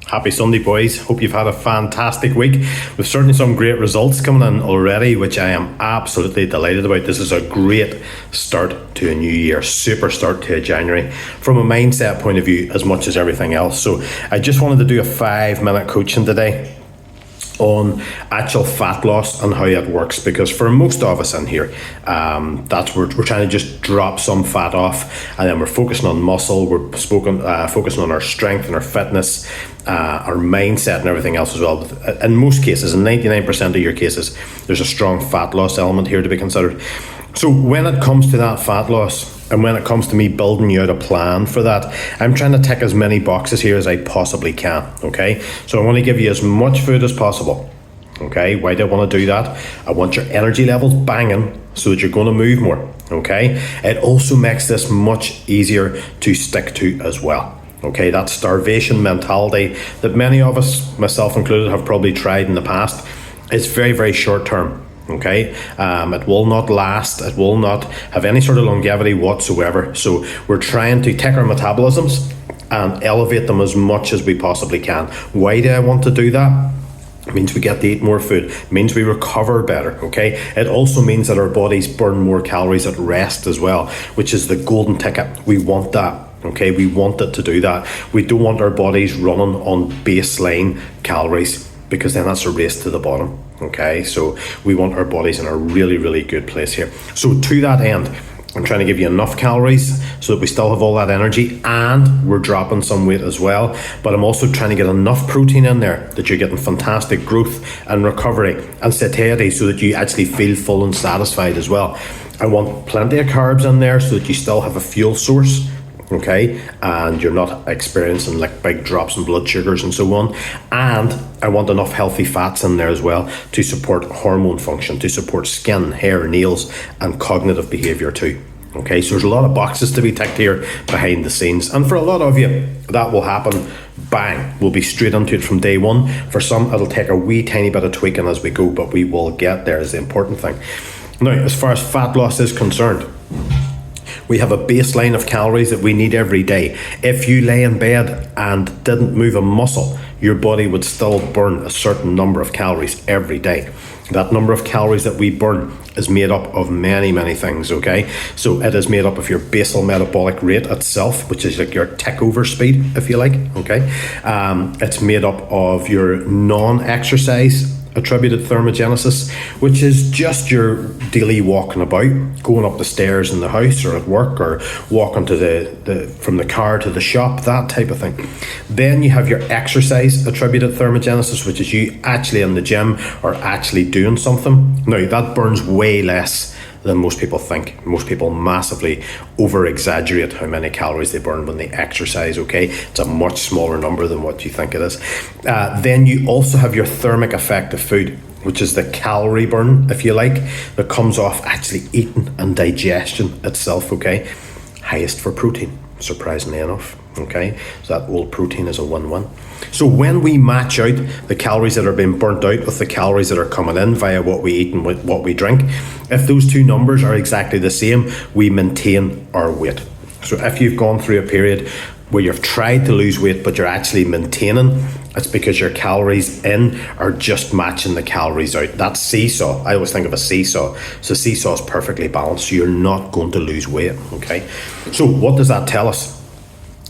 Happy Sunday, boys. Hope you've had a fantastic week. We've certainly some great results coming in already, which I am absolutely delighted about. This is a great start to a new year, super start to a January from a mindset point of view as much as everything else. So I just wanted to do a 5-minute coaching today on actual fat loss and how it works, because for most of us in here, that's we're trying to just drop some fat off, and then we're focusing on muscle, we're focusing on our strength and our fitness, our mindset and everything else as well. In most cases, in 99% of your cases, there's a strong fat loss element here to be considered. So when it comes to that fat loss, and when it comes to me building you out a plan for that, I'm trying to tick as many boxes here as I possibly can, okay? So I want to give you as much food as possible, okay? Why do I want to do that? I want your energy levels banging so that you're going to move more, okay? It also makes this much easier to stick to as well, okay? That starvation mentality that many of us, myself included, have probably tried in the past, is very, very short term. Okay, it will not last, it will not have any sort of longevity whatsoever. So we're trying to take our metabolisms and elevate them as much as we possibly can. Why do I want to do that? It means we get to eat more food, it means we recover better, okay? It also means that our bodies burn more calories at rest as well, which is the golden ticket. We want that, okay? We want it to do that. We don't want our bodies running on baseline calories, because then that's a race to the bottom, okay? So we want our bodies in a really, really good place here. So to that end, I'm trying to give you enough calories so that we still have all that energy, and we're dropping some weight as well. But I'm also trying to get enough protein in there that you're getting fantastic growth and recovery and satiety so that you actually feel full and satisfied as well. I want plenty of carbs in there so that you still have a fuel source, okay, and you're not experiencing like big drops in blood sugars and so on. And I want enough healthy fats in there as well to support hormone function, to support skin, hair, nails, and cognitive behavior too. Okay, so there's a lot of boxes to be ticked here behind the scenes, and for a lot of you that will happen bang, we'll be straight into it from day one. For some it'll take a wee tiny bit of tweaking as we go, but we will get there, is the important thing. Now, as far as fat loss is concerned, we have a baseline of calories that we need every day. If you lay in bed and didn't move a muscle, your body would still burn a certain number of calories every day. That number of calories that we burn is made up of many, many things, okay? So it is made up of your basal metabolic rate itself, which is like your tick over speed, if you like, okay? It's made up of your non-exercise attributed thermogenesis, which is just your daily walking about, going up the stairs in the house or at work, or walking to from the car to the shop, that type of thing. Then you have your exercise attributed thermogenesis, which is you actually in the gym or actually doing something. Now that burns way less than most people think. Most people massively over exaggerate how many calories they burn when they exercise, okay? It's a much smaller number than what you think it is. Then you also have your thermic effect of food, which is the calorie burn, if you like, that comes off actually eating and digestion itself, okay? Highest for protein, surprisingly enough, okay? So that old protein is a win-win. So when we match out the calories that are being burnt out with the calories that are coming in via what we eat and what we drink, if those two numbers are exactly the same, we maintain our weight. So if you've gone through a period where you've tried to lose weight but you're actually maintaining, it's because your calories in are just matching the calories out. That seesaw, I always think of a seesaw. So seesaw is perfectly balanced, so you're not going to lose weight, okay? So what does that tell us?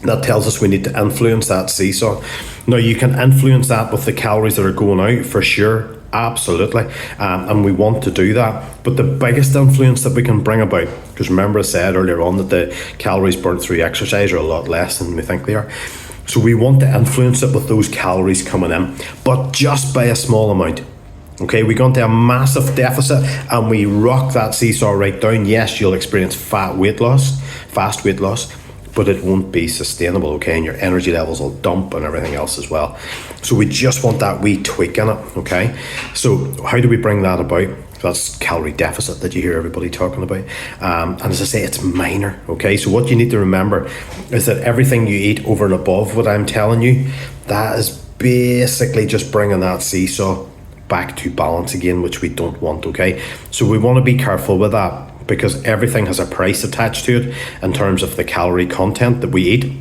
That tells us we need to influence that seesaw. Now, you can influence that with the calories that are going out, for sure, absolutely, and we want to do that. But the biggest influence that we can bring about, because remember I said earlier on that the calories burnt through exercise are a lot less than we think they are. So we want to influence it with those calories coming in, but just by a small amount. Okay, we go into a massive deficit and we rock that seesaw right down. Yes, you'll experience fast weight loss, but it won't be sustainable, okay? And your energy levels will dump and everything else as well. So we just want that wee tweak in it, okay? So how do we bring that about? That's calorie deficit that you hear everybody talking about. And as I say, it's minor, okay? So what you need to remember is that everything you eat over and above what I'm telling you, that is basically just bringing that seesaw back to balance again, which we don't want, okay? So we want to be careful with that, because everything has a price attached to it in terms of the calorie content that we eat.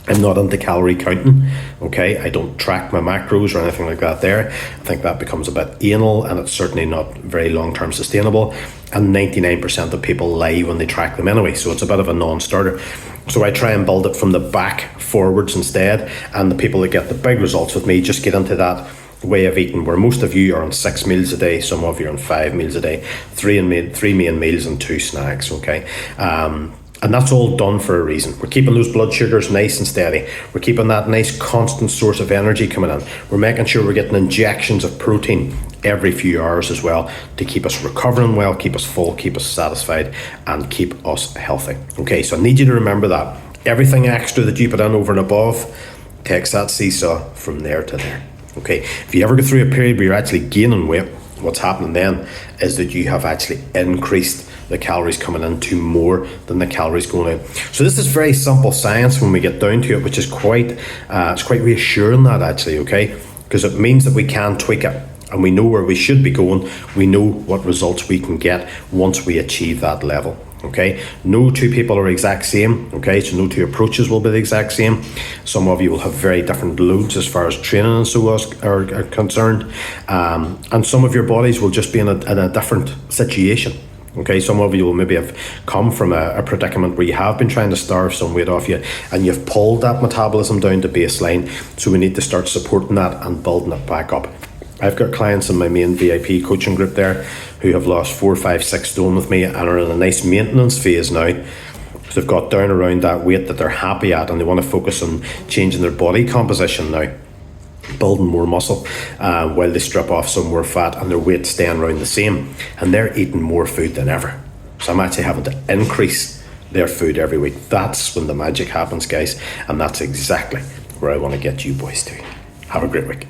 I'm not into calorie counting, okay? I don't track my macros or anything like that there. I think that becomes a bit anal, and it's certainly not very long-term sustainable. And 99% of people lie when they track them anyway, so it's a bit of a non-starter. So I try and build it from the back forwards instead, and the people that get the big results with me just get into that way of eating where most of you are on 6 meals a day, some of you are on 5 meals a day, three main meals and 2 snacks, okay? And that's all done for a reason. We're keeping those blood sugars nice and steady. We're keeping that nice constant source of energy coming in. We're making sure we're getting injections of protein every few hours as well to keep us recovering well, keep us full, keep us satisfied, and keep us healthy. Okay, so I need you to remember that. Everything extra that you put in over and above takes that seesaw from there to there. Okay, if you ever go through a period where you're actually gaining weight, what's happening then is that you have actually increased the calories coming in to more than the calories going out. So this is very simple science when we get down to it, which is quite reassuring that actually, okay? Because it means that we can tweak it and we know where we should be going. We know what results we can get once we achieve that level. Okay, no two people are exact same. Okay, so no two approaches will be the exact same. Some of you will have very different loads as far as training and so are concerned, and some of your bodies will just be in a different situation. Okay, some of you will maybe have come from a predicament where you have been trying to starve some weight off you and you've pulled that metabolism down to baseline, so we need to start supporting that and building it back up. I've got clients in my main VIP coaching group there who have lost 4, 5, 6 stone with me and are in a nice maintenance phase now. So they've got down around that weight that they're happy at and they want to focus on changing their body composition now, building more muscle while they strip off some more fat and their weight staying around the same. And they're eating more food than ever. So I'm actually having to increase their food every week. That's when the magic happens, guys. And that's exactly where I want to get you boys to. Have a great week.